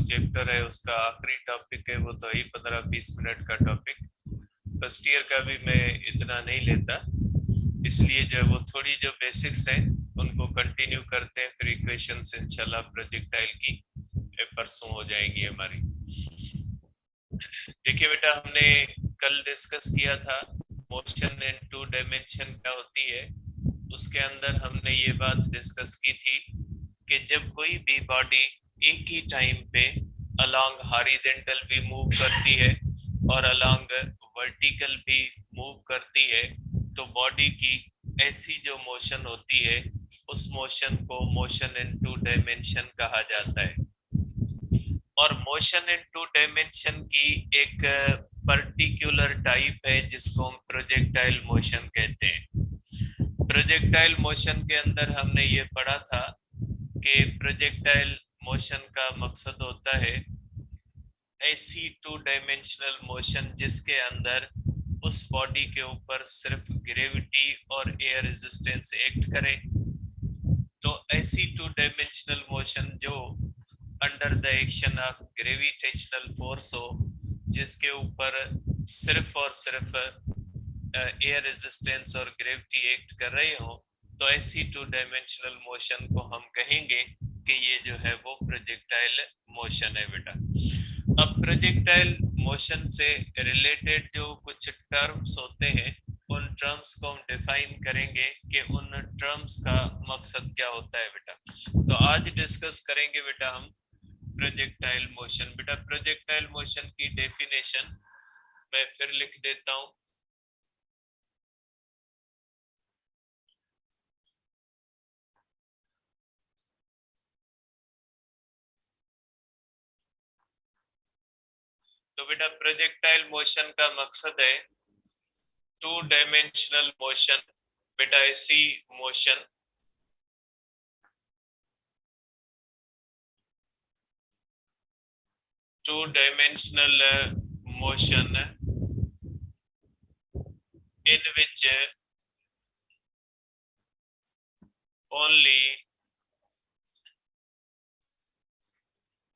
Chapter है उसका आखिरी टॉपिक है, वो तो ही 15-20 मिनट का टॉपिक। फर्स्ट ईयर का भी मैं इतना नहीं लेता, इसलिए जो वो थोड़ी जो बेसिक्स हैं उनको कंटिन्यू करते हैं, फिर इक्वेशंस इंशाल्लाह प्रोजेक्टाइल की परसों हो जाएंगी हमारी। देखिए बेटा, हमने कल डिस्कस किया था मोशन इन टू डायमेंशन क्या होती है। उसके अंदर हमने ये बात डिस्कस की थी कि जब कोई भी बॉडी एक ही टाइम पे अलोंग हॉरिजॉन्टल भी मूव करती है और अलोंग वर्टिकल भी मूव करती है, तो बॉडी की ऐसी जो मोशन होती है उस मोशन को मोशन इन टू डायमेंशन कहा जाता है। और मोशन इन टू डायमेंशन की एक पर्टिकुलर टाइप है जिसको हम प्रोजेक्टाइल मोशन कहते हैं। प्रोजेक्टाइल मोशन के अंदर हमने ये पढ़ा था कि प्रोजेक्टाइल मोशन का मकसद होता है ऐसी टू डायमेंशनल मोशन जिसके अंदर उस बॉडी के ऊपर सिर्फ ग्रेविटी और एयर रेजिस्टेंस एक्ट करे। तो ऐसी टू डायमेंशनल मोशन जो under the action of gravitational force हो, जिसके ऊपर सिर्फ और सिर्फ एयर रेजिस्टेंस और ग्रेविटी एक्ट कर रहे हो, तो ऐसी टू डायमेंशनल मोशन को हम कहेंगे कि ये जो है वो प्रोजेक्टाइल मोशन है बेटा। अब प्रोजेक्टाइल मोशन से रिलेटेड जो कुछ टर्म्स होते हैं उन टर्म्स को हम डिफाइन करेंगे कि उन टर्म्स का मकसद क्या होता है बेटा। तो आज डिस्कस करेंगे बेटा हम प्रोजेक्टाइल मोशन। बेटा प्रोजेक्टाइल मोशन की डेफिनेशन मैं फिर लिख देता हूं। तो बेटा प्रोजेक्टाइल मोशन का मकसद है टू डायमेंशनल मोशन। बेटा ऐसी motion two dimensional motion in which only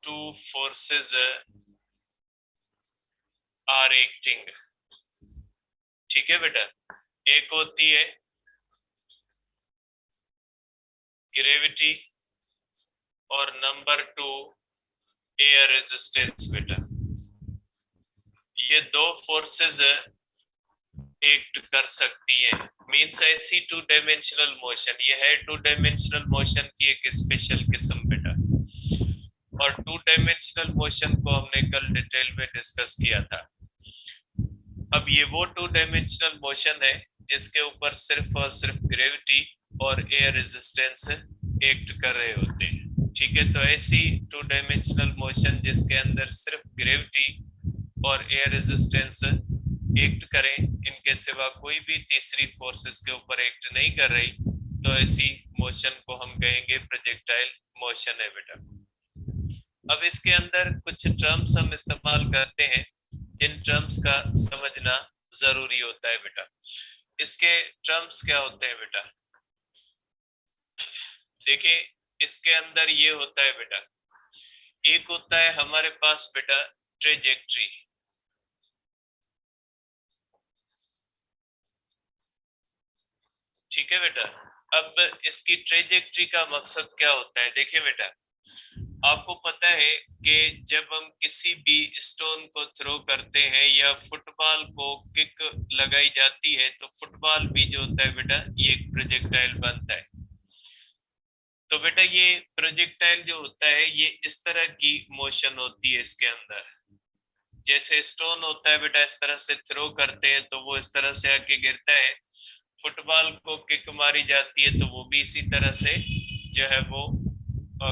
two forces are acting। ठीक है बेटा, एक होती है ग्रेविटी और नंबर 2 एयर रेजिस्टेंस। बेटा ये दो फोर्सेस एक्ट कर सकती है, मींस ऐसी टू डायमेंशनल मोशन, ये है टू डायमेंशनल मोशन की एक स्पेशल किस्म बेटा। और टू डायमेंशनल मोशन को हमने कल डिटेल में डिस्कस किया था। अब ये वो टू डायमेंशनल मोशन है जिसके ऊपर सिर्फ और सिर्फ ग्रेविटी और एयर रेजिस्टेंस एक्ट कर रहे होते हैं। ठीक है, तो ऐसी टू डायमेंशनल मोशन जिसके अंदर सिर्फ ग्रेविटी और एयर रेजिस्टेंस एक्ट करें, इनके सिवा कोई भी तीसरी फोर्सेस के ऊपर एक्ट नहीं कर रही, तो ऐसी मोशन को हम कहेंगे प्रोजेक्टाइल मोशन है बेटा। अब इसके अंदर कुछ टर्म्स हम इस्तेमाल करते हैं जिन टर्म्स का समझना जरूरी होता है बेटा। इसके टर्म्स क्या होते हैं बेटा? देखिए इसके अंदर ये होता है बेटा, एक होता है हमारे पास बेटा ट्रेजेक्ट्री। ठीक है बेटा, अब इसकी ट्रेजेक्ट्री का मकसद क्या होता है? देखिए बेटा, आपको पता है कि जब हम किसी भी स्टोन को थ्रो करते हैं या फुटबॉल को किक लगाई जाती है, तो फुटबॉल भी जो होता है बेटा ये एक प्रोजेक्टाइल बनता है। तो बेटा ये प्रोजेक्टाइल जो होता है ये इस तरह की मोशन होती है इसके अंदर। जैसे स्टोन होता है बेटा, इस तरह से थ्रो करते हैं तो वो इस तरह से आके गिरता है। फुटबॉल को किक मारी जाती है तो वो भी इसी तरह से जो है वो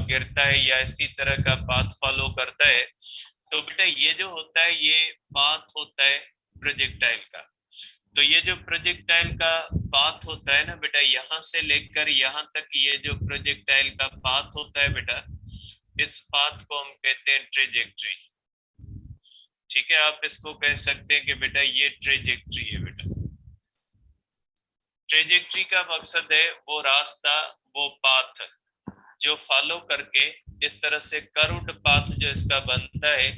गिरता है या इसी तरह का पाथ फॉलो करता है। तो बेटा ये जो होता है ये पाथ होता है प्रोजेक्टाइल का। तो ये जो प्रोजेक्टाइल का पाथ होता है ना बेटा, यहाँ से लेकर यहाँ तक ये जो प्रोजेक्टाइल का पाथ होता है बेटा, इस पाथ को हम कहते हैं ट्रेजेक्ट्री। ठीक है, आप इसको कह सकते हैं कि बेटा ये ट्रेजेक्ट्री है बेटा। ट्रेजेक्ट्री का मकसद है वो रास्ता, वो पाथ जो फॉलो करके इस तरह से कर्व्ड पाथ जो इसका बनता है,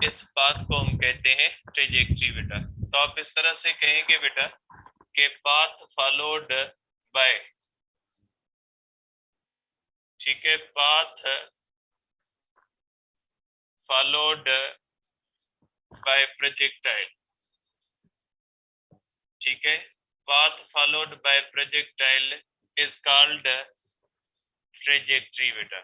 इस पाथ को हम कहते हैं ट्रेजेक्ट्री बेटा। तो आप इस तरह से कहेंगे बेटा कि पाथ फॉलोड बाय, ठीक है, पाथ फॉलोड बाय प्रोजेक्टाइल, ठीक है, path followed by projectile is called trajectory बेटा,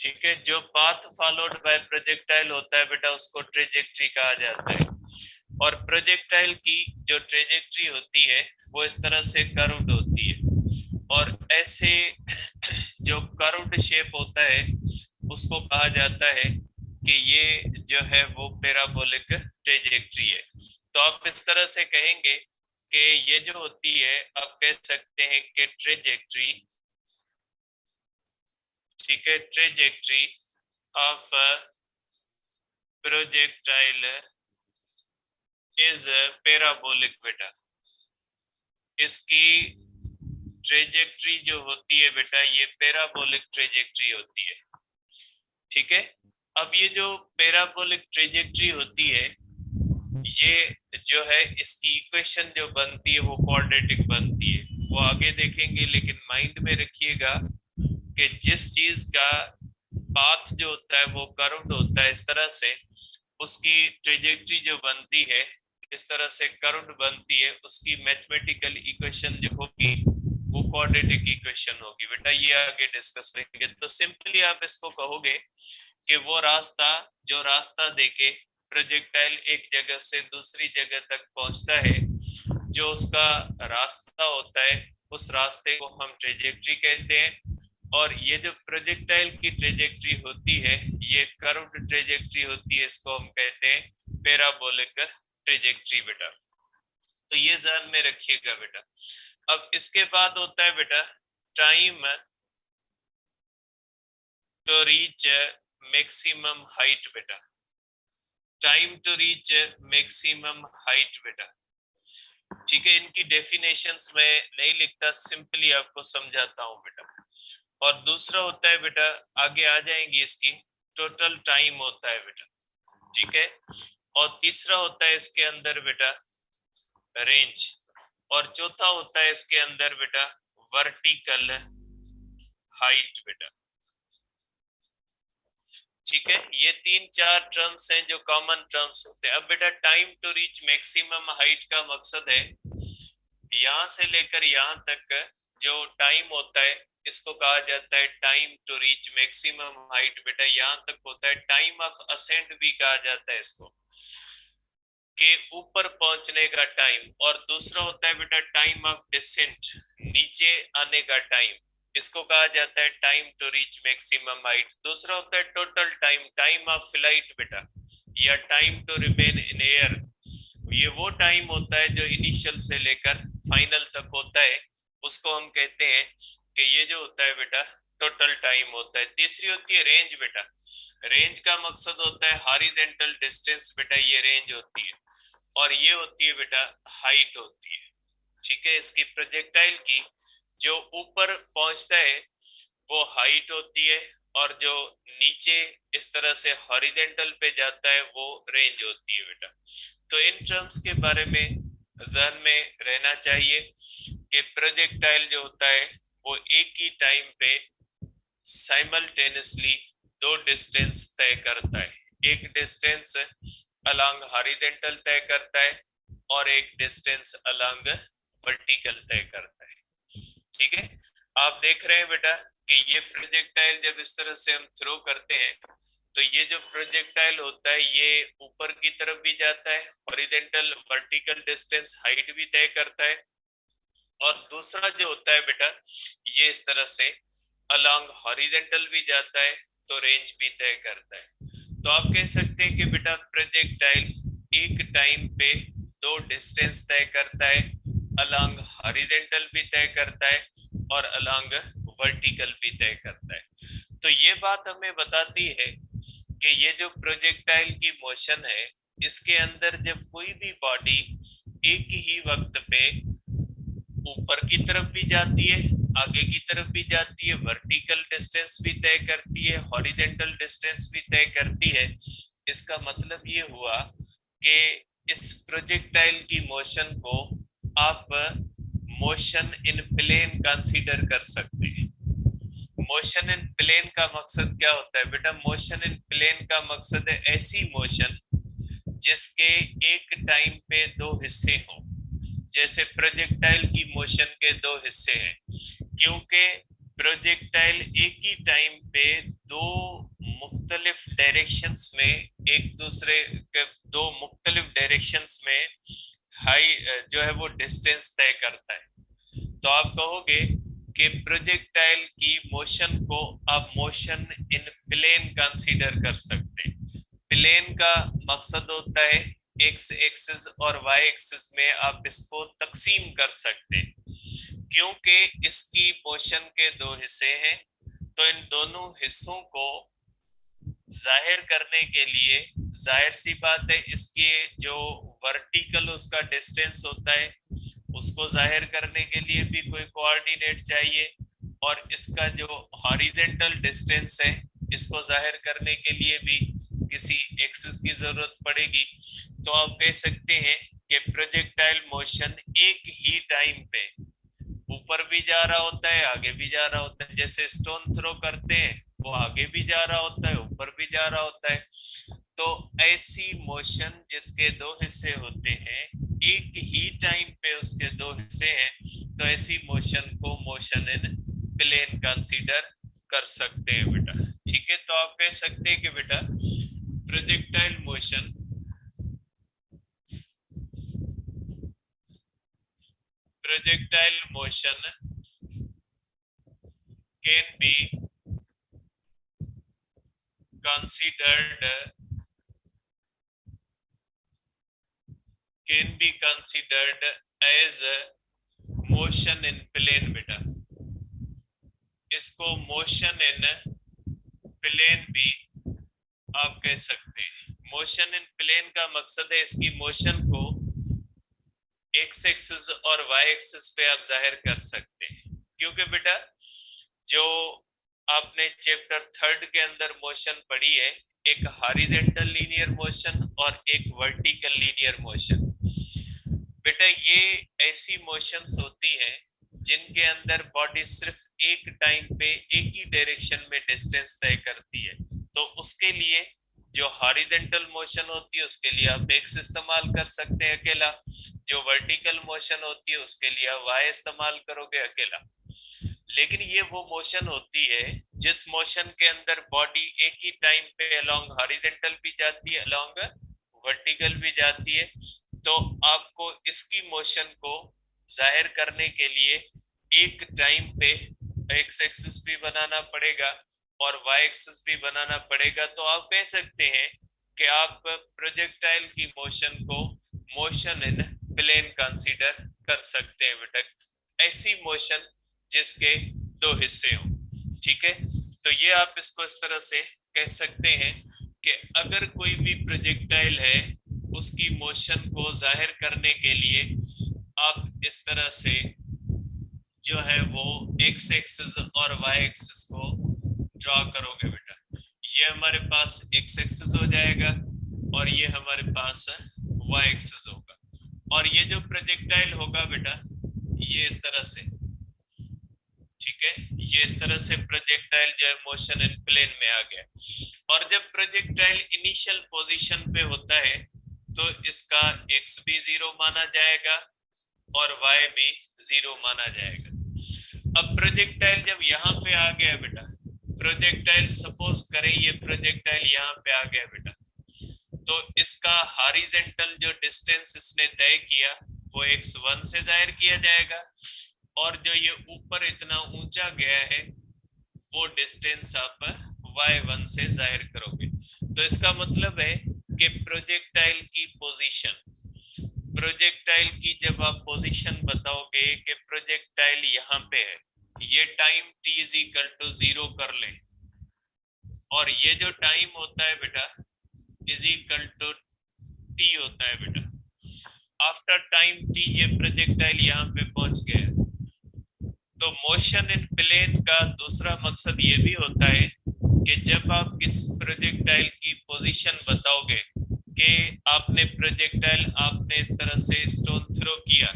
ठीक है। जो पाथ फॉलोड बाय प्रोजेक्टाइल होता है बेटा उसको ट्रेजेक्ट्री कहा जाता है। और प्रोजेक्टाइल की जो ट्रेजेक्ट्री होती है वो इस तरह से कर्व्ड होती है, और ऐसे जो कर्व्ड शेप होता है उसको कहा जाता है कि ये जो है वो पैराबोलिक ट्रेजेक्ट्री है। तो आप इस तरह से कहेंगे कि ये जो होती है, आप कह सकते हैं कि ट्रेजेक्ट्री, ठीक है, trajectory of projectile is parabolic बेटा। इसकी ट्रेजेक्ट्री जो होती है बेटा ये पैराबोलिक ट्रेजेक्ट्री होती है, ठीक है। अब ये जो पैराबोलिक ट्रेजेक्ट्री होती है ये जो है इसकी इक्वेशन जो बनती है वो क्वाड्रेटिक बनती है, वो आगे देखेंगे। लेकिन माइंड में रखिएगा कि जिस चीज का पाथ जो होता है वो कर्व्ड होता है इस तरह से, उसकी ट्रेजेक्ट्री जो बनती है इस तरह से कर्व्ड बनती है, उसकी मैथमेटिकल इक्वेशन जो होगी वो क्वाड्रेटिक इक्वेशन होगी बेटा। ये आगे डिस्कस करेंगे। तो सिंपली आप इसको कहोगे कि वो रास्ता जो रास्ता देके प्रोजेक्टाइल एक जगह से दूसरी जगह तक पहुंचता है, जो उसका रास्ता होता है उस रास्ते को हम ट्रेजेक्ट्री कहते हैं। और ये जो प्रोजेक्टाइल की ट्रेजेक्ट्री होती है ये कर्व्ड ट्रेजेक्ट्री होती है, इसको हम कहते हैं पैराबोलिक ट्रेजेक्ट्री बेटा। तो ये ध्यान में रखिएगा बेटा। अब इसके बाद होता है बेटा time to reach maximum height बेटा, time to reach maximum height बेटा, ठीक है। इनकी डेफिनेशंस में नहीं लिखता, सिंपली आपको समझाता हूं बेटा। और दूसरा होता है बेटा, आगे आ जाएंगी इसकी, टोटल टाइम होता है बेटा, ठीक है। और तीसरा होता है इसके अंदर बेटा रेंज, और चौथा होता है इसके अंदर बेटा वर्टिकल हाइट बेटा, ठीक है। ये तीन चार टर्म्स हैं जो कॉमन टर्म्स होते हैं। अब बेटा time to reach maximum height का मकसद है यहां से लेकर यहां तक जो टाइम होता है इसको कहा जाता है time to reach maximum height बेटा। यहां तक होता है टाइम ऑफ असेंट भी कहा जाता है इसको, के ऊपर पहुंचने का टाइम। और दूसरा होता है बेटा टाइम ऑफ डिसेंट, नीचे आने का टाइम, इसको कहा जाता है time to reach maximum height. दूसरा होता है total time, time of flight बेटा, या time to remain in air. ये वो टाइम होता है जो इनिशियल से लेकर फाइनल तक होता है, उसको हम कहते हैं कि ये जो होता है बेटा टोटल टाइम होता है। तीसरी होती है रेंज बेटा, रेंज का मकसद होता है हॉरिजॉन्टल डिस्टेंस बेटा, ये रेंज होती है। और ये होती है बेटा हाइट होती है, ठीक है। इसकी प्रोजेक्टाइल की जो ऊपर पहुंचता है वो हाइट होती है, और जो नीचे इस तरह से हॉरिजॉन्टल पे जाता है वो रेंज होती है बेटा। तो इन टर्म्स के बारे में ध्यान में रहना चाहिए कि प्रोजेक्टाइल जो होता है वो एक ही टाइम पे साइमल्टेनियसली दो डिस्टेंस तय करता है। एक डिस्टेंस अलोंग हॉरिजॉन्टल तय करता है और एक डिस्टेंस अलोंग वर्टिकल तय करता है, ठीक है। आप देख रहे हैं बेटा कि ये प्रोजेक्टाइल जब इस तरह से हम थ्रो करते हैं तो ये जो प्रोजेक्टाइल होता है ये ऊपर की तरफ भी जाता है, हॉरिजॉन्टल वर्टिकल डिस्टेंस हाइट भी तय करता है। और दूसरा जो होता है बेटा ये इस तरह से अलोंग हॉरिजॉन्टल भी जाता है तो रेंज भी तय करता है। तो आप कह सकते हैं कि बेटा प्रोजेक्टाइल एक टाइम पे दो डिस्टेंस तय करता है, अलोंग हॉरिजॉन्टल भी तय करता है और अलोंग वर्टिकल भी तय करता है। तो ये बात हमें बताती है कि ये जो प्रोजेक्टाइल की मोशन है इसके अंदर जब कोई भी बॉडी एक ही वक्त पे ऊपर की तरफ भी जाती है आगे की तरफ भी जाती है, वर्टिकल डिस्टेंस भी तय करती है, हॉरिजेंटल डिस्टेंस भी तय करती है। इसका मतलब ये हुआ कि इस प्रोजेक्टाइल की मोशन को आप मोशन इन प्लेन कंसीडर कर सकते हैं। मोशन इन प्लेन का मकसद क्या होता है बेटा? मोशन इन प्लेन का मकसद है ऐसी मोशन जिसके एक टाइम पे दो हिस्से हों। जैसे प्रोजेक्टाइल की मोशन के दो हिस्से हैं, क्योंकि प्रोजेक्टाइल एक ही टाइम पे दो मुख्तलिफ डायरेक्शंस में एक दूसरे के दो मुख्तलिफ डायरेक्शंस में हाई जो है वो डिस्टेंस तय करता है। तो आप कहोगे कि प्रोजेक्टाइल की मोशन को आप मोशन इन प्लेन कंसीडर कर सकते हैं। प्लेन का मकसद होता है एक्स एक्सिस और वाई एक्सिस में आप इसको तकसीम कर सकते हैं। क्योंकि इसकी मोशन के दो हिस्से हैं, तो इन दोनों हिस्सों को जाहिर करने के लिए जाहिर सी बात है इसके जो वर्टिकल उसका डिस्टेंस होता है उसको जाहिर करने के लिए भी कोई कोऑर्डिनेट चाहिए, और इसका जो हॉरिजेंटल डिस्टेंस है इसको जाहिर करने के लिए भी किसी एक्सिस की जरूरत पड़ेगी। तो आप कह सकते हैं कि प्रोजेक्टाइल मोशन एक ही टाइम पे ऊपर भी जा रहा होता है, आगे भी जा रहा होता है। जैसे स्टोन थ्रो करते हैं, वो आगे भी जा रहा होता है, ऊपर भी जा रहा होता है। तो ऐसी मोशन जिसके दो हिस्से होते हैं, एक ही टाइम पे उसके दो हिस्से हैं, तो ऐसी मोशन को मोशन इन प्लेन कंसीडर कर सकते हैं बेटा। ठीक है, तो आप कह सकते हैं कि बेटा projectile motion can be considered as motion in plane बेटा। इसको मोशन इन प्लेन भी आप कह सकते हैं। मोशन इन प्लेन का मकसद है इसकी मोशन को एक्स एक्सिस और वाई एक्सिस पे आप जाहिर कर सकते हैं। क्योंकि बेटा जो आपने चैप्टर 3 के अंदर मोशन पढ़ी है, एक हॉरिजॉन्टल लीनियर मोशन और एक वर्टिकल लीनियर मोशन। बेटा ये ऐसी मोशंस होती हैं जिनके अंदर बॉडी सिर्फ एक टाइम पे एक ही डायरेक्शन में डिस्टेंस तय करती है। तो उसके लिए जो हॉरिजॉन्टल मोशन होती है उसके लिए आप एक्स इस्तेमाल कर सकते हैं अकेला, जो वर्टिकल मोशन होती है उसके लिए आप वाई इस्तेमाल करोगे अकेला। लेकिन ये वो मोशन होती है जिस मोशन के अंदर बॉडी एक ही टाइम पे अलोंग हॉरिजॉन्टल भी जाती है, अलोंग वर्टिकल भी जाती है। तो आपको इसकी मोशन को जाहिर करने के लिए एक टाइम पे एक्स एक्सिस भी बनाना पड़ेगा और वाई एक्सिस भी बनाना पड़ेगा। तो आप कह सकते हैं कि आप प्रोजेक्टाइल की मोशन को मोशन इन प्लेन कंसीडर कर सकते हैं बेटा, ऐसी मोशन जिसके दो हिस्से हों। ठीक है, तो ये आप इसको इस तरह से कह सकते हैं कि अगर कोई भी प्रोजेक्टाइल है उसकी मोशन को जाहिर करने के लिए आप इस तरह से जो है वो एक्स एक्सिस और वाई एक्सिस को ड्रॉ करोगे बेटा। ये हमारे पास एक्स एक्सिस हो जाएगा और ये हमारे पास वाई एक्सिस होगा, और ये जो प्रोजेक्टाइल होगा बेटा ये इस तरह से, ठीक है, ये इस तरह से प्रोजेक्टाइल जो है मोशन इन प्लेन में आ गया। और जब प्रोजेक्टाइल इनिशियल पोजीशन पे होता है तो इसका एक्स भी 0 माना जाएगा और वाई भी 0 माना जाएगा। अब प्रोजेक्टाइल जब यहाँ पे आ गया बेटा, प्रोजेक्टाइल सपोज करें ये प्रोजेक्टाइल यहाँ पे आ गया बेटा, तो इसका हॉरिजॉन्टल जो डिस्टेंस इसने तय किया वो x1 से जाहिर किया जाएगा, और जो ये ऊपर इतना ऊंचा गया है वो डिस्टेंस आप y1 से जाहिर करोगे। तो इसका मतलब है कि प्रोजेक्टाइल की पोजीशन, प्रोजेक्टाइल की जब आप पोजीशन बताओगे कि प्रोजेक्टाइल यहाँ पे है, ये time t is equal to 0 कर ले, और ये जो टाइम होता है बेटा इज इक्वल टू t होता है बेटा। आफ्टर टाइम t ये प्रोजेक्टाइल यहाँ पे पहुंच गया, तो मोशन इन प्लेन का दूसरा मकसद ये भी होता है कि जब आप किस प्रोजेक्टाइल की पोजीशन बताओगे कि आपने प्रोजेक्टाइल आपने इस तरह से स्टोन थ्रो किया,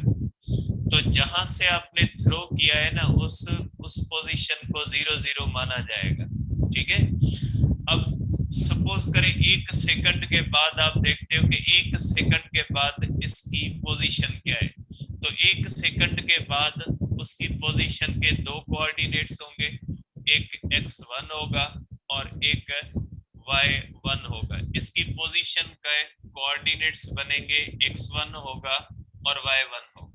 तो जहां से आपने थ्रो किया है ना उस पोजीशन को 0 0 माना जाएगा। ठीक है। अब सपोज करें 1 सेकंड के बाद आप देखते हो कि 1 सेकंड के बाद इसकी पोजीशन क्या है, तो 1 सेकंड के बाद उसकी पोजीशन के दो कोऑर्डिनेट्स होंगे, एक x1 होगा और एक y1 होगा। इसकी पोजीशन का कोऑर्डिनेट्स बनेंगे x1 होगा और y1 होगा।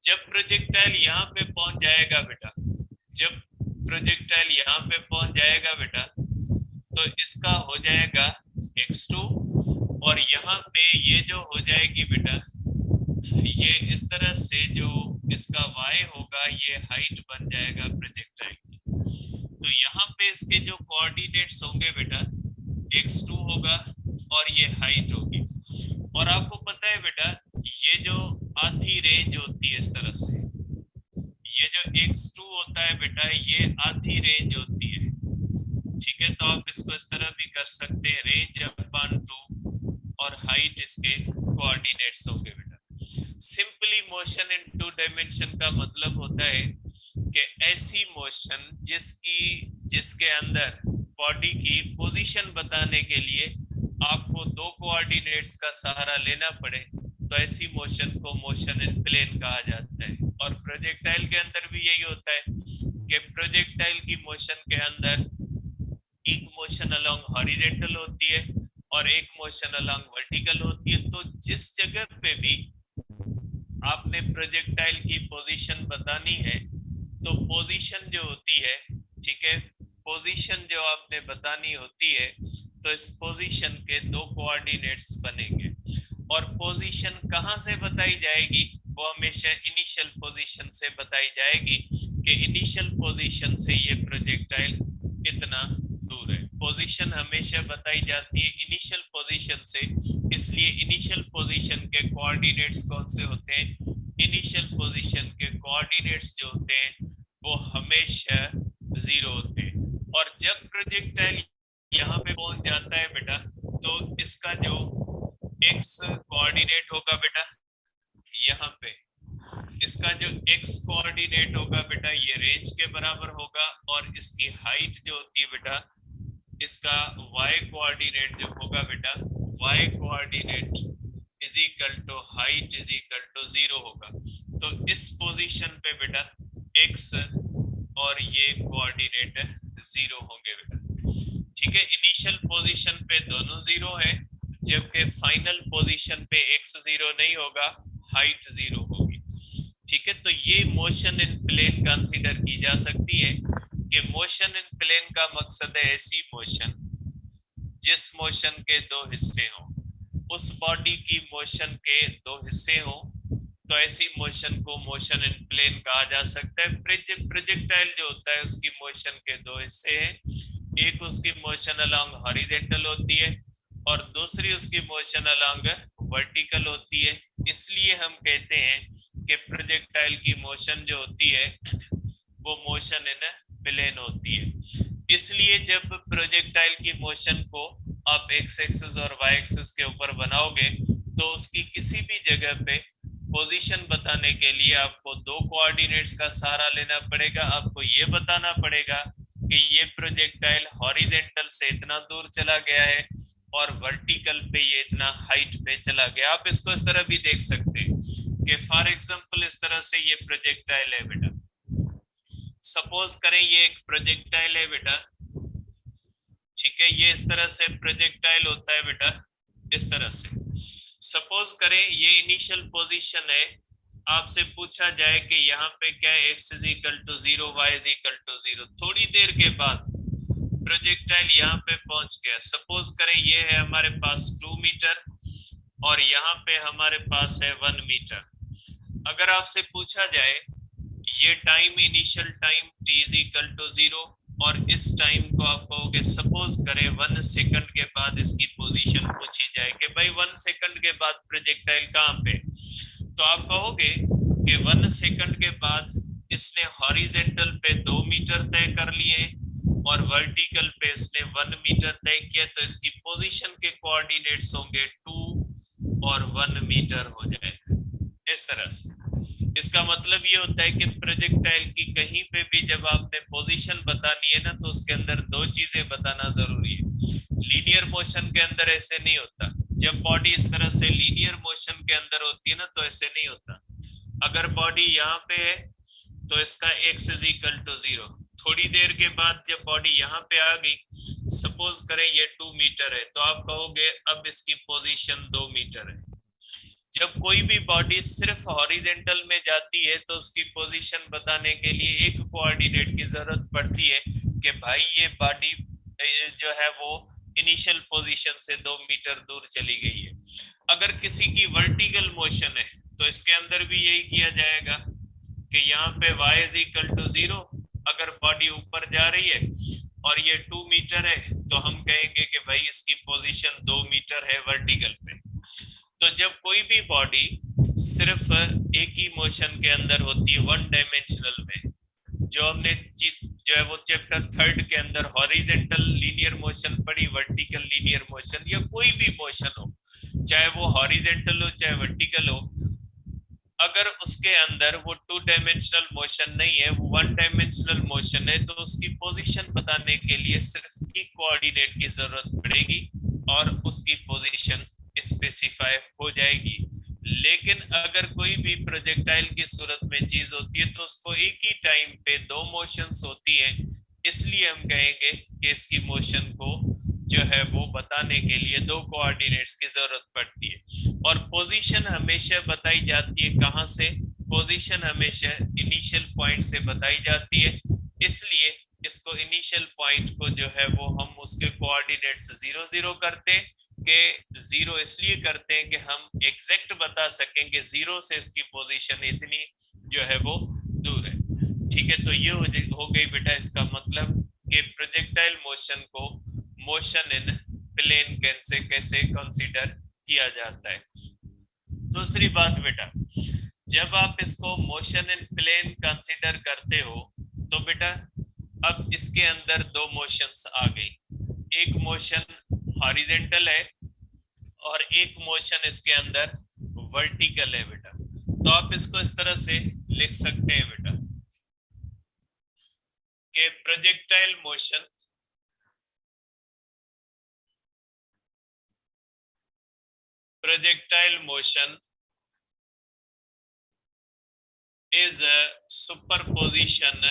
जब प्रोजेक्टाइल यहाँ पे पहुंच जाएगा बेटा, जब प्रोजेक्टाइल यहाँ पे पहुंच जाएगा बेटा, तो इसका हो जाएगा x2 और यहाँ पे ये जो हो जाएगी बेटा, ये इस तरह से जो इसका y होगा ये हाइट बन जाएगा प्रोजेक्टाइल की। तो यहाँ पे इसके जो कोऑर्डिनेट्स होंगे बेटा x2 होगा और ये हाइट होगी। और आपको पता है बेटा ये जो आधी रेंज होती है इस तरह से, ये जो x2 होता है बेटा ये आधी रेंज होती है। ठीक है, तो आप इसको इस तरह भी कर सकते हैं, रेंज अपॉन 2 और हाइट इसके कोऑर्डिनेट्स होंगे बेटा। सिंपली मोशन इन 2 डायमेंशन का मतलब होता है कि ऐसी मोशन जिसके अंदर बॉडी की पोजीशन बताने के लिए आपको दो कोऑर्डिनेट्स का सहारा लेना पड़े, तो ऐसी मोशन को मोशन इन प्लेन कहा जाता है। और प्रोजेक्टाइल के अंदर भी यही होता है कि प्रोजेक्टाइल की मोशन के अंदर एक मोशन अलोंग हॉरिजॉन्टल होती है और एक मोशन अलोंग वर्टिकल होती है। तो जिस जगह पे भी आपने प्रोजेक्टाइल की पोजीशन बतानी है, तो पोजीशन जो होती है, ठीक है, पोजीशन जो आपने बतानी होती है, तो इस पोजीशन के दो कोऑर्डिनेट्स बनेंगे। और पोजीशन कहां से बताई जाएगी, वो हमेशा इनिशियल पोजीशन से बताई जाएगी कि इनिशियल पोजीशन से ये प्रोजेक्टाइल इतना दूर है। पोजीशन हमेशा बताई जाती है इनिशियल पोजीशन से, इसलिए इनिशियल पोजीशन के कोऑर्डिनेट्स कौन से होते हैं, इनिशियल पोजीशन के कोऑर्डिनेट्स जो होते हैं वो हमेशा 0 होते हैं। और जब प्रोजेक्टाइल यहाँ पे पहुंच जाता है बेटा, तो इसका जो x कोऑर्डिनेट होगा बेटा, यहाँ पे इसका जो x कोऑर्डिनेट होगा बेटा ये रेंज के बराबर होगा, और इसकी हाइट जो होती है बेटा, इसका y कोऑर्डिनेट जो होगा बेटा, y coordinate is equal to height is equal to 0 होगा। तो इस पोजीशन पे बेटा x और ये कोऑर्डिनेट 0 होंगे बेटा। ठीक है, इनिशियल पोजीशन पे दोनों 0 है, जबकि फाइनल पोजीशन पे x 0 नहीं होगा, हाइट 0 होगी। ठीक है, तो ये मोशन इन प्लेन कंसीडर की जा सकती है कि मोशन इन प्लेन का मकसद है ऐसी मोशन जिस मोशन के दो हिस्से हों, उस बॉडी की मोशन के दो हिस्से हों, तो ऐसी मोशन को मोशन इन प्लेन कहा जा सकता है। प्रोजेक्टाइल जो होता है उसकी मोशन के दो हिस्से हैं, एक उसकी मोशन अलोंग हॉरिजॉन्टल होती है और दूसरी उसकी मोशन अलोंग वर्टिकल होती है। इसलिए हम कहते हैं कि प्रोजेक्टाइल की मोशन जो होती है वो मोशन इन प्लेन होती है। इसलिए जब प्रोजेक्टाइल की मोशन को आप एक्स एक्सिस और वाई एक्सिस के ऊपर बनाओगे, तो उसकी किसी भी जगह पे पोजीशन बताने के लिए आपको दो कोऑर्डिनेट्स का सहारा लेना पड़ेगा। आपको ये बताना पड़ेगा कि ये प्रोजेक्टाइल हॉरिजॉन्टल से इतना दूर चला गया है और वर्टिकल पे ये इतना हाइट पे चला गया। आप इसको इस तरह भी देख सकते हैं कि फॉर एग्जांपल इस तरह से ये प्रोजेक्टाइल है बेटा, सपोज करें ये एक प्रोजेक्टाइल है बेटा, ठीक है, ये इस तरह से प्रोजेक्टाइल होता है बेटा, इस तरह से। सपोज करें ये इनिशियल पोजीशन है, आपसे पूछा जाए कि यहाँ पे क्या x is equal to 0, y is equal to 0, थोड़ी देर के बाद प्रोजेक्टाइल यहाँ पे पहुंच गया। सपोज करें ये है हमारे पास 2 मीटर और यहाँ पे हमारे पास है 1 मीटर। अगर आपसे पूछा जाए ये time, initial time t is equal to 0, और इस टाइम को आप कहोगे, सपोज करें 1 सेकंड के बाद इसकी पोजीशन पूछी जाए कि भाई 1 सेकंड के बाद प्रोजेक्टाइल कहाँ पे, तो आप कहोगे कि 1 सेकंड के बाद इसने हॉरिजेंटल पे 2 मीटर तय कर लिए और वर्टिकल पे इसने 1 मीटर तय किया, तो इसकी पोजीशन के कोऑर्डिनेट्स होंगे 2 और 1 मीटर हो जाएगा इस तरह से। इसका मतलब ये होता है कि प्रोजेक्टाइल की कहीं पे भी जब आपने पोजीशन बतानी है ना, तो उसके अंदर दो चीजें बताना जरूरी है। लीनियर मोशन के अंदर ऐसे नहीं होता। जब बॉडी इस तरह से लीनियर मोशन के अंदर होती है ना, तो ऐसे नहीं होता। अगर बॉडी यहाँ पे है तो इसका x इज इक्वल टू 0। थोड़ी देर के बाद जब बॉडी यहाँ पे आ गई, सपोज करें ये 2 मीटर है, तो आप कहोगे अब इसकी पोजीशन 2 मीटर है। जब कोई भी बॉडी सिर्फ हॉरिजेंटल में जाती है तो उसकी पोजीशन बताने के लिए एक कोऑर्डिनेट की जरूरत पड़ती है कि भाई ये बॉडी जो है वो इनिशियल पोजीशन से 2 मीटर दूर चली गई है। अगर किसी की वर्टिकल मोशन है तो इसके अंदर भी यही किया जाएगा कि यहाँ पे y इज इक्वल टू 0। अगर बॉडी ऊपर जा रही है और ये 2 मीटर है, तो हम कहेंगे कि भाई इसकी पोजीशन 2 मीटर है वर्टिकल पे। तो जब कोई भी बॉडी सिर्फ एक ही मोशन के अंदर होती है, वन डायमेंशनल में, जो हमने जो है वो चैप्टर 3 के अंदर हॉरिजेंटल लीनियर मोशन पढ़ी, वर्टिकल लीनियर मोशन, या कोई भी मोशन हो, चाहे वो हॉरिजेंटल हो चाहे वर्टिकल हो, अगर उसके अंदर वो 2 डायमेंशनल मोशन नहीं है, वो 1 डायमेंशनल मोशन है, तो उसकी पोजीशन बताने के लिए सिर्फ एक कोऑर्डिनेट की जरूरत पड़ेगी और उसकी पोजीशन स्पेसिफाई हो जाएगी। लेकिन अगर कोई भी प्रोजेक्टाइल की सूरत में चीज होती है तो उसको एक ही टाइम पे 2 मोशंस होती है, इसलिए हम कहेंगे कि इसकी मोशन को जो है वो बताने के लिए 2 कोऑर्डिनेट्स की जरूरत पड़ती है। और पोजीशन हमेशा बताई जाती है कहाँ से? पोजीशन हमेशा इनिशियल पॉइंट से बताई जाती है, इसलिए इसको इनिशियल पॉइंट को जो है वो हम उसके कोऑर्डिनेट्स 0 0 करते हैं। कि 0 इसलिए करते हैं कि हम एग्जैक्ट बता सकें कि 0 से इसकी पोजीशन इतनी जो है वो दूर है। ठीक है, तो ये हो गई बेटा इसका मतलब कि प्रोजेक्टाइल मोशन को मोशन इन प्लेन कैसे कैसे कंसीडर किया जाता है। दूसरी बात बेटा, जब आप इसको मोशन इन प्लेन कंसीडर करते हो तो बेटा अब इसके अंदर 2 मोशंस आ गई। एक मोशन हॉरिजेंटल है और एक मोशन इसके अंदर वर्टिकल है बेटा। तो आप इसको इस तरह से लिख सकते हैं बेटा कि projectile motion is a superposition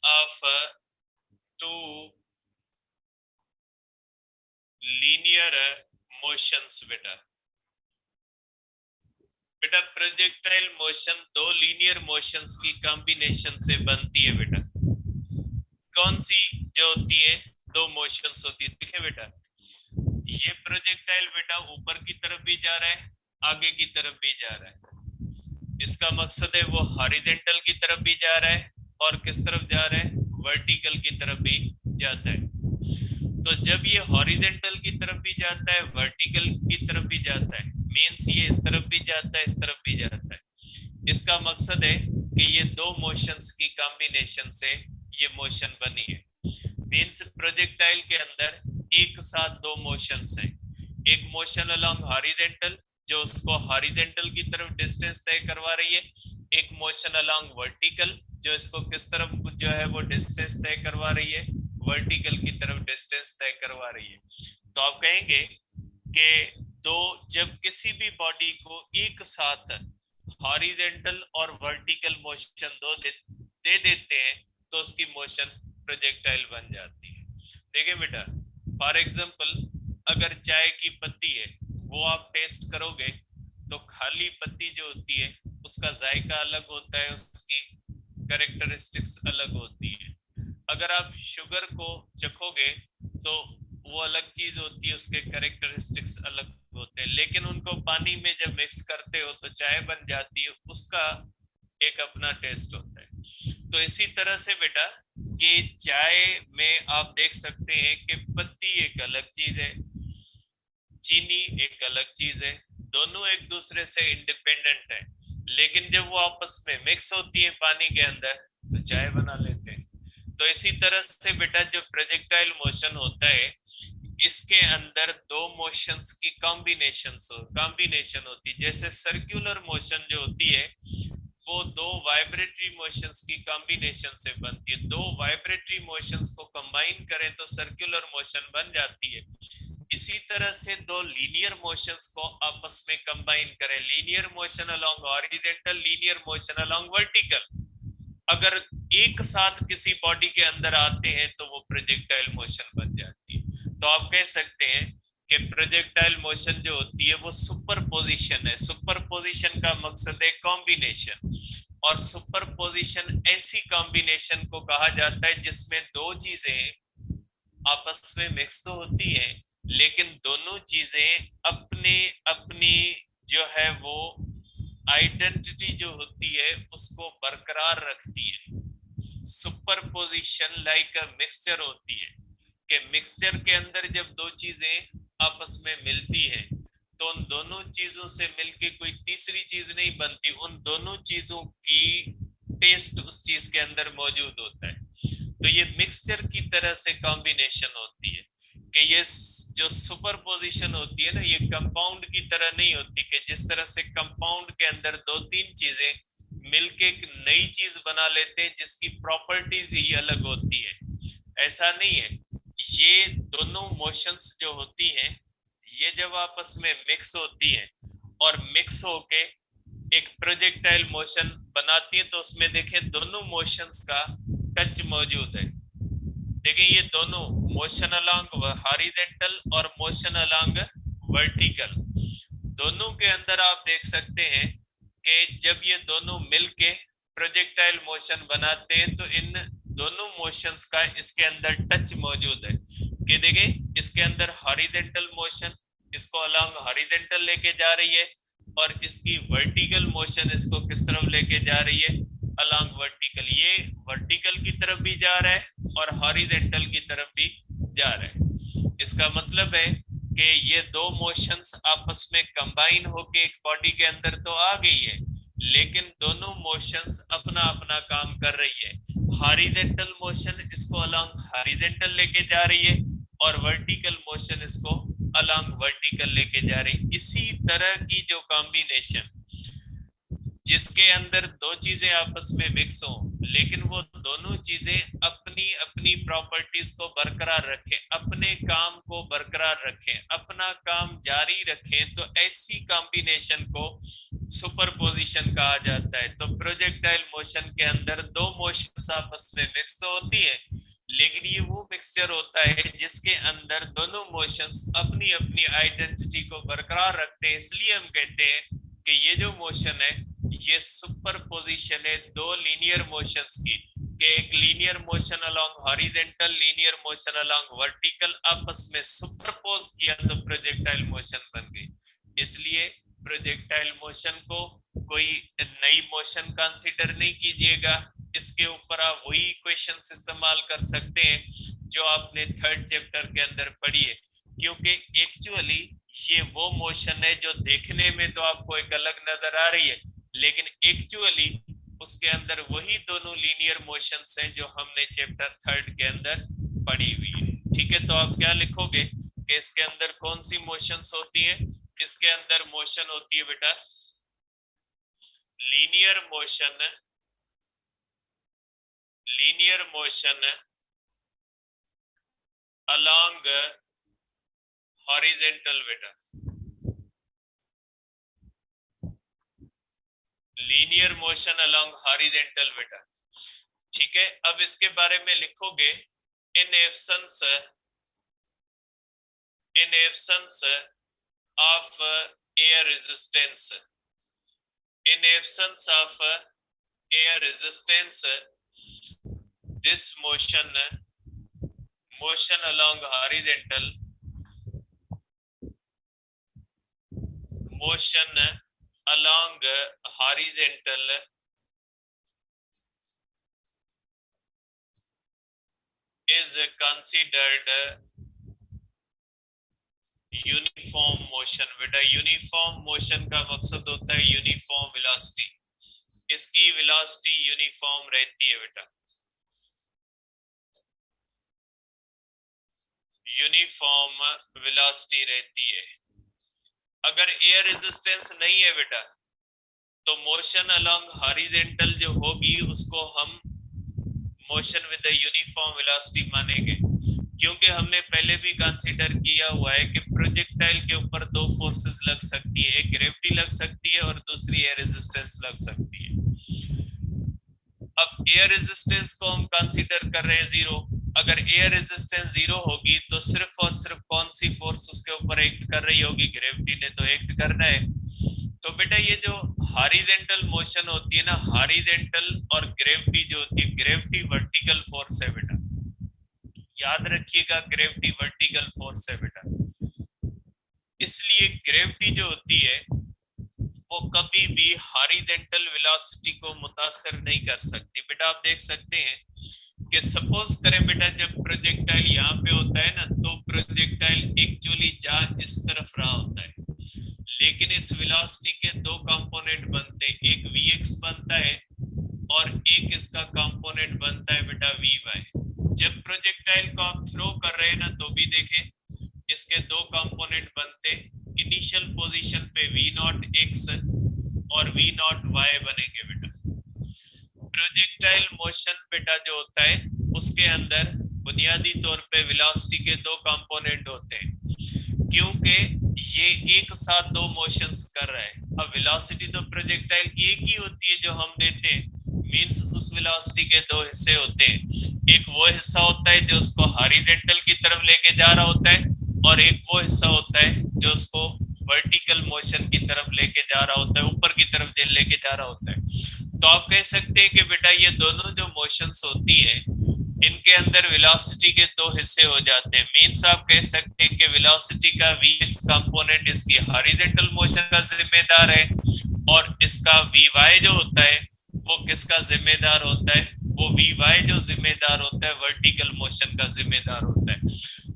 of 2 linear motions बेटा। बेटा प्रोजेक्टाइल मोशन 2 लीनियर मोशंस की कॉम्बिनेशन से बनती है बेटा। कौन सी जो होती है? 2 मोशंस होती है। देखिए बेटा, ये प्रोजेक्टाइल बेटा ऊपर की तरफ भी जा रहा है, आगे की तरफ भी जा रहा है। इसका मकसद है वो हॉरिजॉन्टल की तरफ भी जा रहा है और किस तरफ जा रहा है? वर्टिकल की तरफ भी जाता है। तो जब ये हॉरिजॉन्टल की तरफ भी जाता है, वर्टिकल की तरफ भी जाता है, मींस ये इस तरफ भी जाता है इस तरफ भी जाता है, इसका मकसद है कि ये 2 मोशंस की कॉम्बिनेशन से ये मोशन बनी है। मींस प्रोजेक्टाइल के अंदर एक साथ 2 मोशंस हैं। एक मोशन अलोंग हॉरिजॉन्टल जो उसको हॉरिजॉन्टल की तरफ डिस्टेंस तय करवा रही है, एक मोशन अलोंग वर्टिकल जो इसको किस तरफ जो है वो डिस्टेंस तय करवा रही है, वर्टिकल की तरफ डिस्टेंस तय करवा रही है। तो आप कहेंगे कि जब किसी भी बॉडी को एक साथ हॉरिजॉन्टल और वर्टिकल मोशन दे देते हैं तो उसकी मोशन प्रोजेक्टाइल बन जाती है। देखिए बेटा, फॉर एग्जांपल अगर चाय की पत्ती है वो आप टेस्ट करोगे तो खाली पत्ती जो होती है उसका जायका अलग होता है, उसकी कैरेक्टरिस्टिक्स अलग होती है। अगर आप शुगर को चखोगे तो वो अलग चीज होती है, उसके कैरेक्टरिस्टिक्स अलग होते हैं, लेकिन उनको पानी में जब मिक्स करते हो तो चाय बन जाती है, उसका एक अपना टेस्ट होता है। तो इसी तरह से बेटा कि चाय में आप देख सकते हैं कि पत्ती एक अलग चीज है, चीनी एक अलग चीज है, दोनों एक दूसरे से इंडिपेंडेंट है, लेकिन जब वो आपस में मिक्स होती है पानी के अंदर तो चाय बना लेते हैं। तो इसी तरह से बेटा जो प्रोजेक्टाइल मोशन होता है, इसके अंदर दो मोशंस की कॉम्बिनेशन होती है। जैसे सर्कुलर मोशन जो होती है वो दो वाइब्रेटरी मोशंस की कॉम्बिनेशन से बनती है। दो वाइब्रेटरी मोशंस को कंबाइन करें तो सर्कुलर मोशन बन जाती है। इसी तरह से दो लीनियर मोशंस को आपस में कंबाइन करें, linear motion along horizontal, linear motion along vertical, अगर एक साथ किसी बॉडी के अंदर आते हैं तो वो प्रोजेक्टाइल मोशन बन जाती है। तो आप कह सकते हैं कि प्रोजेक्टाइल मोशन जो होती है वो सुपरपोजिशन है। सुपरपोजिशन का मकसद है कॉम्बिनेशन, और सुपरपोजिशन ऐसी कॉम्बिनेशन को कहा जाता है जिसमें दो चीजें आपस में मिक्स तो होती है, लेकिन दोनों चीजें अपने अपनी जो है वो आइडेंटिटी जो होती है उसको बरकरार रखती है। सुपरपोजिशन लाइक अ मिक्सचर होती है कि मिक्सचर के अंदर जब दो चीजें आपस में मिलती है तो उन दोनों चीजों से मिलके कोई तीसरी चीज नहीं बनती, उन दोनों चीजों की टेस्ट उस चीज के अंदर मौजूद होता है। तो ये मिक्सचर की तरह से कॉम्बिनेशन होती है कि ये जो सुपरपोजिशन होती है ना, ये कंपाउंड की तरह नहीं होती कि जिस तरह से कंपाउंड के अंदर दो तीन चीजें मिलके एक नई चीज बना लेते हैं जिसकी प्रॉपर्टीज ही अलग होती है। ऐसा नहीं है। ये दोनों मोशंस जो होती हैं ये जब आपस में मिक्स होती हैं और मिक्स होके एक प्रोजेक्टाइल मोशन बनाती है तो उसमें देखें दोनों मोशंस का टच मौजूद है। देखिए ये दोनों मोशन अलोंग हॉरिजॉन्टल और मोशन अलोंग वर्टिकल, दोनों के अंदर आप देख सकते हैं कि जब ये दोनों मिलके प्रोजेक्टाइल मोशन बनाते हैं तो इन दोनों मोशंस का इसके अंदर टच मौजूद है कि देखिए इसके अंदर हॉरिजॉन्टल मोशन इसको अलोंग हॉरिजॉन्टल लेके जा रही है और इसकी वर्टिकल मोशन इसको किस तरफ लेके जा रही है, अलोंग वर्टिकल। ये वर्टिकल की तरफ भी जा रहा है और हॉरिजॉन्टल की तरफ भी जा रहा है। इसका मतलब है कि ये दो मोशंस आपस में कंबाइन होके एक बॉडी के अंदर तो आ गई है, लेकिन दोनों मोशंस अपना अपना काम कर रही है। हॉरिजॉन्टल मोशन इसको अलोंग हॉरिजॉन्टल लेके जा रही है और वर्टिकल मोशन इसको अलोंग वर्टिकल लेके जा रही है। इसी तरह की जो कॉम्बिनेशन जिसके अंदर दो चीजें आपस में मिक्स हो लेकिन वो दोनों चीजें अपनी अपनी प्रॉपर्टीज को बरकरार रखें, अपने काम को बरकरार रखें, अपना काम जारी रखें, तो ऐसी कॉम्बिनेशन को सुपरपोजिशन कहा जाता है। तो प्रोजेक्टाइल मोशन के अंदर दो मोशंस आपस में मिक्स तो होती है, लेकिन ये वो मिक्सचर होता है जिसके अंदर दोनों मोशंस अपनी अपनी आइडेंटिटी को बरकरार रखते हैं। इसलिए हम कहते हैं कि ये जो मोशन है ये सुपरपोजिशन है दो लीनियर मोशंस की, कि एक linear motion along horizontal, linear motion along vertical आपस में सुपरपोज किया तो प्रोजेक्टाइल मोशन बन गई। इसलिए प्रोजेक्टाइल मोशन को कोई नई मोशन कंसीडर नहीं कीजिएगा, इसके ऊपर आप वही क्वेश्चंस इस्तेमाल कर सकते हैं जो आपने थर्ड चैप्टर के अंदर पढ़ी है, क्योंकि एक्चुअली ये वो मोशन है जो देखने में तो आपको एक अलग नजर आ रही है, लेकिन एक्चुअली उसके अंदर वही दोनों लीनियर मोशंस हैं जो हमने चैप्टर थर्ड के अंदर पढ़ी हुई है। ठीक है, तो आप क्या लिखोगे कि इसके अंदर कौन सी मोशंस होती है? इसके अंदर मोशन होती है बेटा linear motion, linear motion along horizontal बेटा, लीनियर मोशन अलोंग हॉरिजॉन्टल बेटा। ठीक है, अब इसके बारे में लिखोगे in absence of air resistance, in absence of air resistance, this motion along horizontal, motion along horizontal is considered uniform motion. बेटा यूनिफॉर्म मोशन का मकसद होता है यूनिफॉर्म वेलोसिटी, इसकी वेलोसिटी यूनिफॉर्म रहती है बेटा, यूनिफॉर्म वेलोसिटी रहती है। अगर एयर रेजिस्टेंस नहीं है बेटा तो मोशन अलोंग हॉरिजॉन्टल जो होगी उसको हम motion with the uniform velocity मानेंगे, क्योंकि हमने पहले भी कंसीडर किया हुआ है कि प्रोजेक्टाइल के ऊपर दो फोर्सेस लग सकती है, एक ग्रेविटी लग सकती है और दूसरी एयर रेजिस्टेंस लग सकती है। अब एयर रेजिस्टेंस को हम कंसीडर कर रहे हैं जीरो। अगर एयर रेजिस्टेंस जीरो होगी तो सिर्फ और सिर्फ कौन सी फोर्स उसके ऊपर एक्ट कर रही होगी? ग्रेविटी ने तो एक्ट करना है। तो बेटा ये जो हॉरिजॉन्टल मोशन होती है ना, हॉरिजॉन्टल और ग्रेविटी जो होती है, ग्रेविटी वर्टिकल फोर्स है बेटा, याद रखिएगा ग्रेविटी वर्टिकल फोर्स है बेटा। इसलिए ग्रेविटी जो होती है वो कभी भी हॉरिजॉन्टल वेलोसिटी को मुतासर नहीं कर सकती। बेटा आप देख सकते हैं कि सपोज करें बेटा जब प्रोजेक्टाइल यहाँ पे होता है ना तो प्रोजेक्टाइल एक्चुअली जा इस तरफ रहा होता है, लेकिन इस वेलोसिटी के दो कंपोनेंट बनते हैं, एक vx बनता है और एक इसका कंपोनेंट बनता है बेटा vy। जब प्रोजेक्टाइल को आप थ्रो कर रहे हैं ना तो भी देखें इसके दो कंपोनेंट बनते, इनिशियल पोजीशन पे v नॉट x और v नॉट y बनेंगे बेटा। प्रोजेक्टाइल मोशन बेटा जो होता है उसके अंदर बुनियादी तौर पे वेलोसिटी के दो कंपोनेंट होते हैं, क्योंकि ये एक साथ दो मोशंस कर रहा है। अब वेलोसिटी तो प्रोजेक्टाइल की एक ही होती है जो हम देते हैं, मींस उस वेलोसिटी के दो हिस्से होते हैं, एक वो हिस्सा होता है जो उसको हॉरिजॉन्टल की तरफ लेके जा रहा होता है और एक वो हिस्सा होता है जो उसको वर्टिकल मोशन की तरफ लेके जा रहा होता है, ऊपर की तरफ लेके जा रहा होता है। तो आप कह सकते हैं कि बेटा ये दोनों जो मोशंस होती है इनके अंदर वेलोसिटी के दो हिस्से हो जाते हैं। मींस आप कह सकते हैं कि वेलोसिटी का vx कंपोनेंट इसकी हॉरिजॉन्टल मोशन का जिम्मेदार है और इसका vy जो होता है वो किसका जिम्मेदार होता है? वो vy जो जिम्मेदार होता है वर्टिकल मोशन का जिम्मेदार होता है।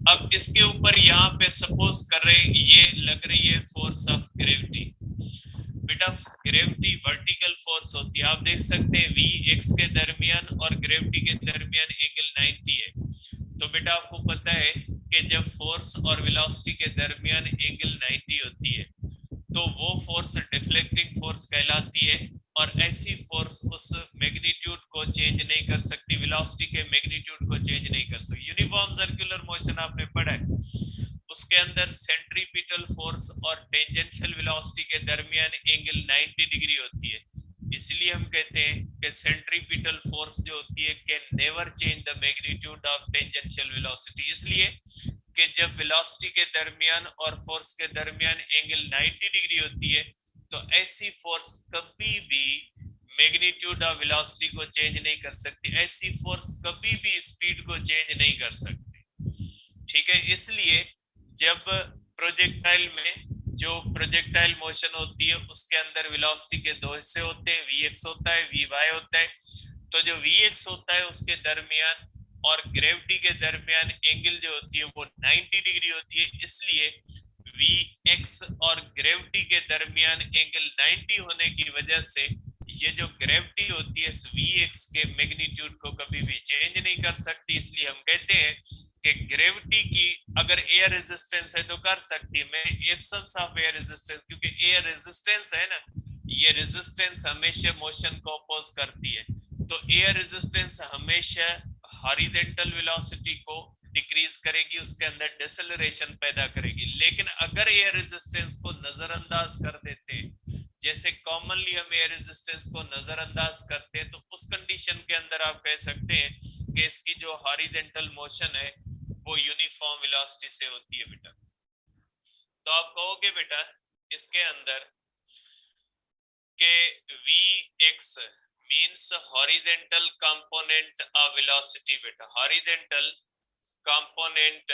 अब इसके ऊपर यहाँ पे सपोज कर रहे हैं ये लग रही है फोर्स ऑफ ग्रेविटी। बेटा ग्रेविटी वर्टिकल फोर्स होती है, आप देख सकते हैं vx के दरमियान और ग्रेविटी के दरमियान एंगल 90 है। तो बेटा आपको पता है कि जब फोर्स और वेलोसिटी के दरमियान एंगल 90 होती है तो वो फोर्स डिफ्लेक्टिंग फोर्स कहलाती है और ऐसी फोर्स उस मैग्नीट्यूड को चेंज नहीं कर सकती, वेलोसिटी के मैग्नीट्यूड को चेंज नहीं कर सकती। यूनिफॉर्म सर्कुलर मोशन आपने पढ़ा है, उसके अंदर सेंट्रीपिटल फोर्स और टेंजेंशियल वेलोसिटी के दरमियान एंगल 90 डिग्री होती है। इसलिए हम कहते हैं कि सेंट्रीपिटल फोर्स जो होती है can never change the magnitude of tangential velocity, इसलिए कि जब वेलोसिटी के दरमियान और फोर्स के दरमियान एंगल 90 डिग्री होती है तो ऐसी फोर्स कभी भी मैग्नीट्यूड ऑफ वेलोसिटी को चेंज नहीं कर सकती, ऐसी फोर्स कभी भी स्पीड को चेंज नहीं कर सकती। ठीक है, इसलिए जब प्रोजेक्टाइल में जो प्रोजेक्टाइल मोशन होती है उसके अंदर वेलोसिटी के दो हिस्से होते हैं, vx होता है vy होता है। तो जो vx होता है उसके दरमियान और ग्रेविटी के दरमियान एंगल जो होती है वो 90 डिग्री होती है, इसलिए vx और ग्रेविटी के दरमियान एंगल 90 होने की वजह से ये जो ग्रेविटी होती है इस vx के मैग्नीट्यूड को कभी भी चेंज नहीं कर सकती। इसलिए हम कहते हैं कि ग्रेविटी की अगर एयर रेजिस्टेंस है तो कर सकती है, मैं एब्सेंस ऑफ एयर रेजिस्टेंस, क्योंकि एयर रेजिस्टेंस है ना, ये रेजिस्टेंस हमेशा मोशन को अपोज करती है, तो एयर रेजिस्टेंस हमेशा हॉरिजॉन्टल वेलोसिटी को डिक्रीज करेगी, उसके अंदर डिसेलरेशन पैदा करेगी। लेकिन अगर एयर रेजिस्टेंस को नजरअंदाज कर देते हैं, जैसे कॉमनली हम एयर रेजिस्टेंस को नजरअंदाज करते हैं, तो उस कंडीशन के अंदर आप कह सकते हैं कि इसकी जो हॉरिजॉन्टल मोशन है वो यूनिफॉर्म वेलोसिटी से होती है बेटा। तो आप कहोगे बेटा इसके अंदर के vx means horizontal component of velocity बेटा, horizontal component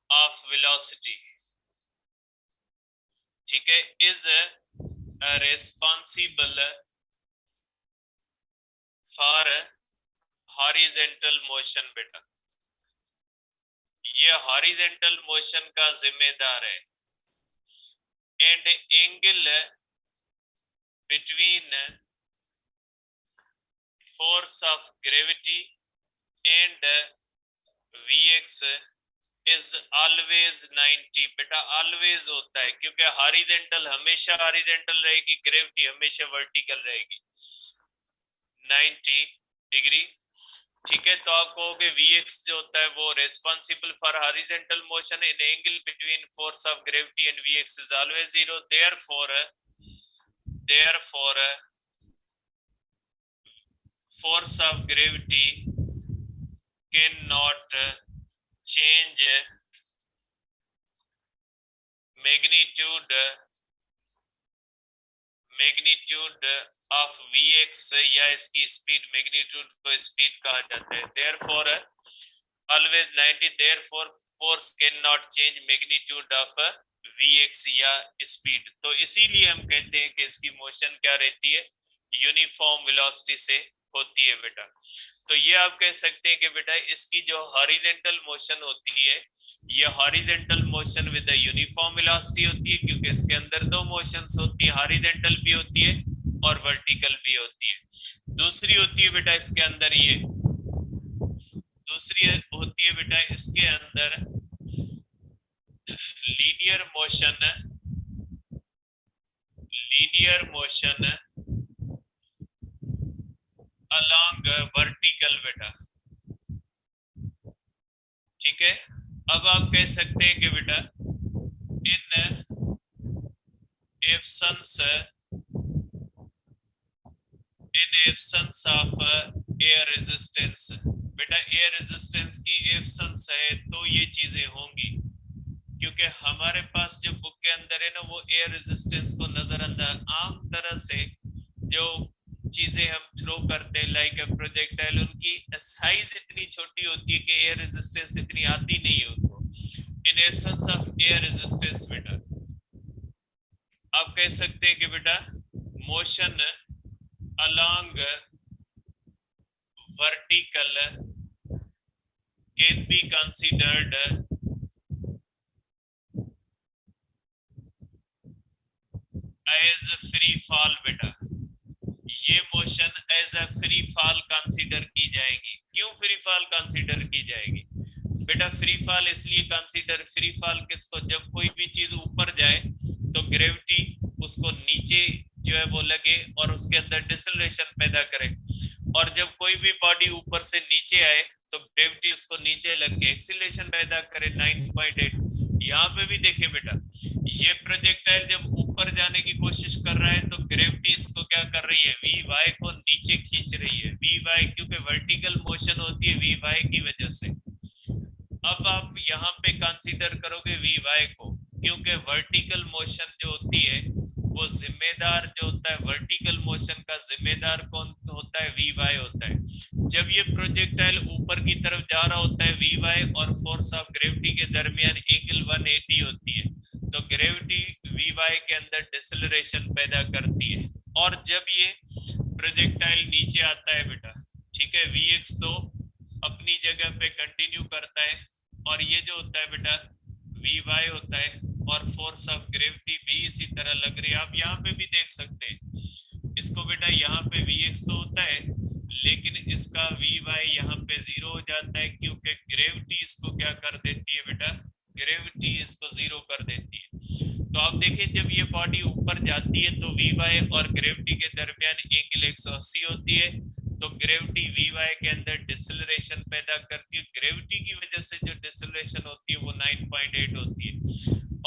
of velocity, ठीक है, is responsible for horizontal motion बेटा। ये हॉरिजेंटल मोशन का जिम्मेदार है। And angle between force of gravity and Vx is always 90। बेटा ऑलवेज होता है, क्योंकि हॉरिजेंटल हमेशा हॉरिजेंटल रहेगी, ग्रेविटी हमेशा वर्टिकल रहेगी 90 डिग्री। ठीक है, तो आप कहोगे Vx जो होता है वो responsible for horizontal motion in angle between force of gravity and Vx is always zero. Therefore force of gravity cannot change magnitude of Vx, या इसकी स्पीड मैग्नीट्यूड को स्पीड कहा जाता है। therefore always 90, therefore force cannot change magnitude of Vx या speed. तो इसीलिए हम कहते हैं कि इसकी मोशन क्या रहती है, यूनिफॉर्म वेलोसिटी से होती है बेटा। तो ये आप कह सकते हैं कि बेटा इसकी जो हॉरिजेंटल मोशन होती है, ये horizontal motion with the uniform velocity होती है, क्योंकि इसके अंदर दो मोशंस होती है, हॉरिजेंटल भी होती है और वर्टिकल भी होती है। दूसरी होती है बेटा इसके अंदर ये, दूसरी होती है बेटा इसके अंदर लीनियर मोशन अलोंग वर्टिकल बेटा। ठीक है, अब आप कह सकते हैं कि बेटा इन एब्सेंस ऑफ एयर रेजिस्टेंस। बेटा एयर रेजिस्टेंस की एब्सेंस है तो ये चीजें होंगी, क्योंकि हमारे पास जो बुक के अंदर है ना वो एयर रेजिस्टेंस को नजरअंदाज, आम तरह से जो चीजें हम थ्रो करते हैं लाइक अ प्रोजेक्टाइल, उनकी साइज इतनी छोटी होती है कि एयर रेजिस्टेंस इतनी आती नहीं है उनको। In absence of air resistance बेटा आप कह सकते हैं कि बेटा motion along vertical can be considered as free fall. बेटा ये motion as a free fall consider की जाएगी। क्यों फ्री फॉल कंसीडर की जाएगी बेटा? फ्री फॉल इसलिए कंसीडर, फ्री फॉल किसको, जब कोई भी चीज ऊपर जाए तो ग्रेविटी उसको नीचे जो है वो लगे और उसके अंदर डिसलेशन पैदा करे, और जब कोई भी बॉडी ऊपर से नीचे आए तो ग्रेविटी उसको नीचे लग के एक्सीलरेशन पैदा करे 9.8। यहाँ पे भी देखिए बेटा, ये प्रोजेक्टाइल जब ऊपर जाने की कोशिश कर रहा है तो ग्रेविटी इसको क्या कर रही है, वी वाई को नीचे खींच रही है। वी वाई क्योंकि वर्टिकल मोशन होती है वी वाई की वजह से। अब आप यहाँ पे कंसीडर करोगे वी वाई को, क्योंकि वर्टिकल मोशन जो होती है वो जिम्मेदार जो होता है, वर्टिकल मोशन का जिम्मेदार कौन होता है, वी वाई होता है। जब ये प्रोजेक्टाइल ऊपर की तरफ जा रहा होता है, वी वाई और फोर्स ऑफ ग्रेविटी के दरमियान एंगल 180 होती है, तो ग्रेविटी वी वाई के अंदर डिसलरेशन पैदा करती है। और जब ये प्रोजेक्टाइल नीचे आता है बेटा, ठीक है, वी एक्स तो अपनी जगह पे कंटिन्यू करता है, और ये जो होता है बेटा वी वाई होता है, और फोर्स ऑफ ग्रेविटी भी इसी तरह लग रही है। आप यहाँ पे भी देख सकते हैं इसको बेटा, यहाँ पे वी एक्स तो होता है लेकिन इसका वी वाई यहाँ पे जीरो हो जाता है, क्योंकि ग्रेविटी इसको क्या कर देती है बेटा, ग्रेविटी इसको जीरो कर देती है। तो आप देखिए जब ये बॉडी ऊपर जाती है तो वी वाई और ग्रेविटी के दरमियान एंगल 180 होती है, तो ग्रेविटी वी वाई के अंदर डिसलरेशन पैदा करती है। ग्रेविटी की वजह से जो डिसलरेशन होती है वो 9.8 होती है,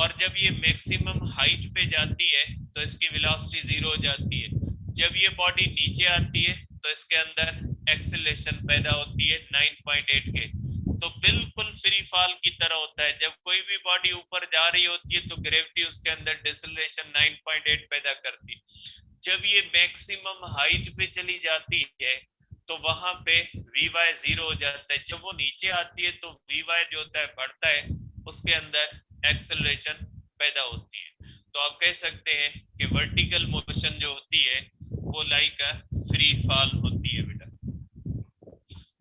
और जब ये मैक्सिमम हाइट पे जाती है तो इसकी वेलोसिटी जीरो हो जाती है। जब ये बॉडी नीचे आती है तो इसके अंदर एक्सेलरेशन पैदा होती है 9.8 के। तो बिल्कुल फ्री फॉल की तरह होता है, जब कोई भी बॉडी ऊपर जा रही होती है तो ग्रेविटी उसके अंदर डिसलरेशन 9.8 पैदा करती है। जब ये मैक्सिमम हाइट पे चली जाती है तो वहां पे वी वाई जीरो हो जाता है। जब वो नीचे आती है तो वी वाई जो होता है बढ़ता है, उसके अंदर एक्सेलरेशन पैदा होती है। तो आप कह सकते हैं कि वर्टिकल मोशन जो होती है वो लाइक अ फ्री फॉल होती है बेटा।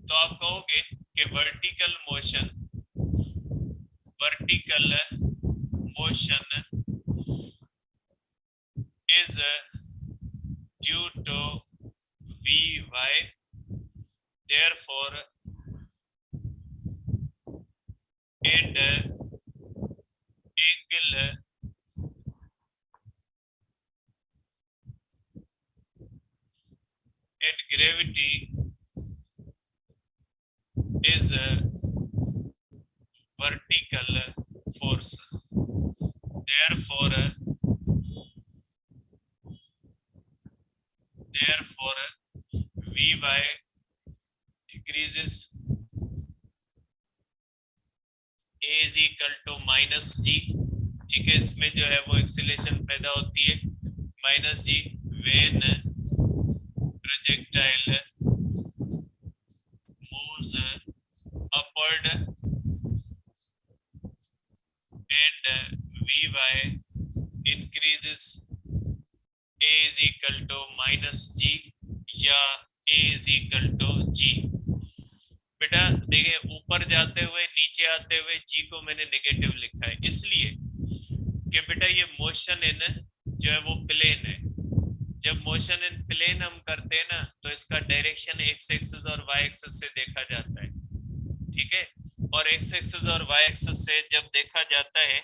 तो आप कहोगे कि vertical motion vertical motion is due to Vy, therefore and angle and gravity is vertical force. Therefore Vy decreases A is equal to minus G. ठीक है, इसमें जो है वो एक्सीलरेशन पैदा होती है minus g when projectile moves upward and Vy increases A is equal to minus G या A is equal to G. बेटा देखिए, ऊपर जाते हुए नीचे आते हुए G को मैंने नेगेटिव लिखा है इसलिए कि बेटा ये मोशन इन जो है वो प्लेन है. जब मोशन इन प्लेन हम करते हैं ना तो इसका डायरेक्शन एक्स एक्सिस और वाई एक्सिस से देखा जाता है. ठीक है, और एक्स एक्सिस और वाई एक्सिस से जब देखा जाता है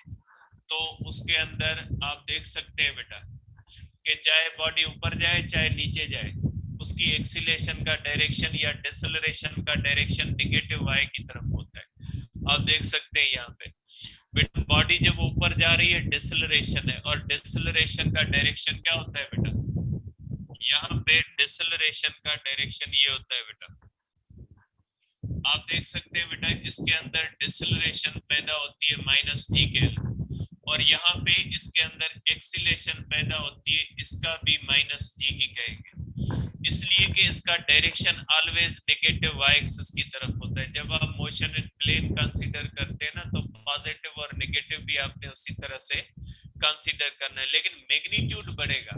तो उसके अंदर आप देख सकते हैं बेटा कि चाहे बॉडी ऊपर जाए चाहे नीचे जाए उसकी एक्सीलरेशन का डायरेक्शन या डिसेलरेशन का डायरेक्शन नेगेटिव वाई की तरफ होता है. आप देख सकते हैं यहाँ पे बेटा बॉडी जब ऊपर जा रही है डिसेलरेशन है और डिसेलरेशन का डायरेक्शन क्या होता है बेटा, यहाँ पे डिसेलरेशन का डायरेक्शन ये होता है बेटा. आप देख सकते हैं बेटा इसके अंदर डिसेलरेशन पैदा होती है माइनस जी के और यहाँ पे इसके अंदर एक्सीलरेशन पैदा होती है इसका भी माइनस जी ही कहेंगे इसलिए कि इसका direction always negative y axis की तरफ होता है. जब आप मोशन इन प्लेन कंसीडर करते हैं ना तो पॉजिटिव और नेगेटिव भी आपने उसी तरह से कंसीडर करना है, लेकिन मैग्नीट्यूड बढ़ेगा.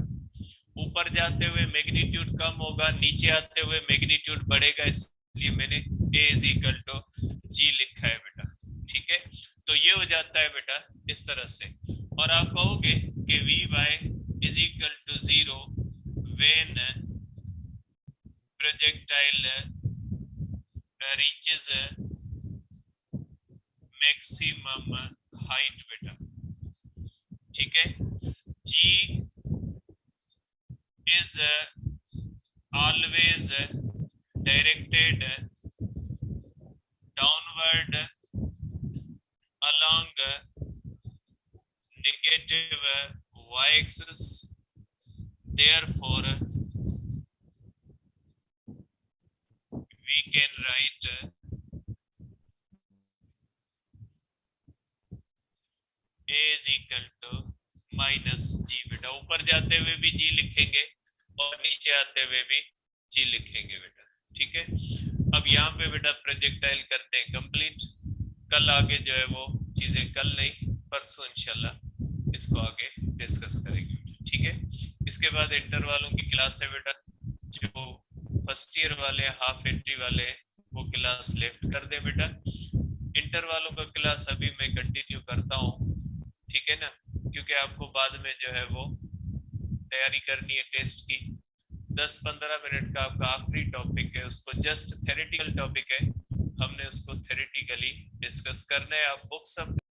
ऊपर जाते हुए मैग्नीट्यूड कम होगा, नीचे आते हुए मैग्नीट्यूड बढ़ेगा, इसलिए मैंने A is equal to G लिखा है बेटा. ठीक है, तो ये हो जाता है बेटा इस तरह से. और आप कहोगे कि Vy is equal to 0 when projectile reaches maximum height बेटा. ठीक है, G is always directed downward along negative y-axis. Therefore, we can write A is equal to minus G. बेटा ऊपर जाते हुए भी G लिखेंगे और नीचे आते हुए भी G लिखेंगे बेटा. ठीक है, अब यहाँ पे बेटा प्रोजेक्टाइल करते हैं कंप्लीट. कल आगे जो है वो चीजें, कल नहीं परसों इंशाल्लाह इसको आगे डिस्कस करेंगे. ठीक है, इसके बाद इंटर वालों की क्लास है बेटा. जो फर्स्ट ईयर वाले हाफ एंट्री वाले वो क्लास लेफ्ट कर दे बेटा. इंटर वालों का क्लास अभी मैं कंटिन्यू करता हूँ. ठीक है ना, क्योंकि आपको बाद में जो है वो तैयारी करनी है टेस्ट की. 10-15 मिनट का आपका आखिरी टॉपिक है, उसको जस्ट थ्योरेटिकल टॉपिक है, हमने उसको थ्योरेटिकली डिस्कस करना है. आप बुक्स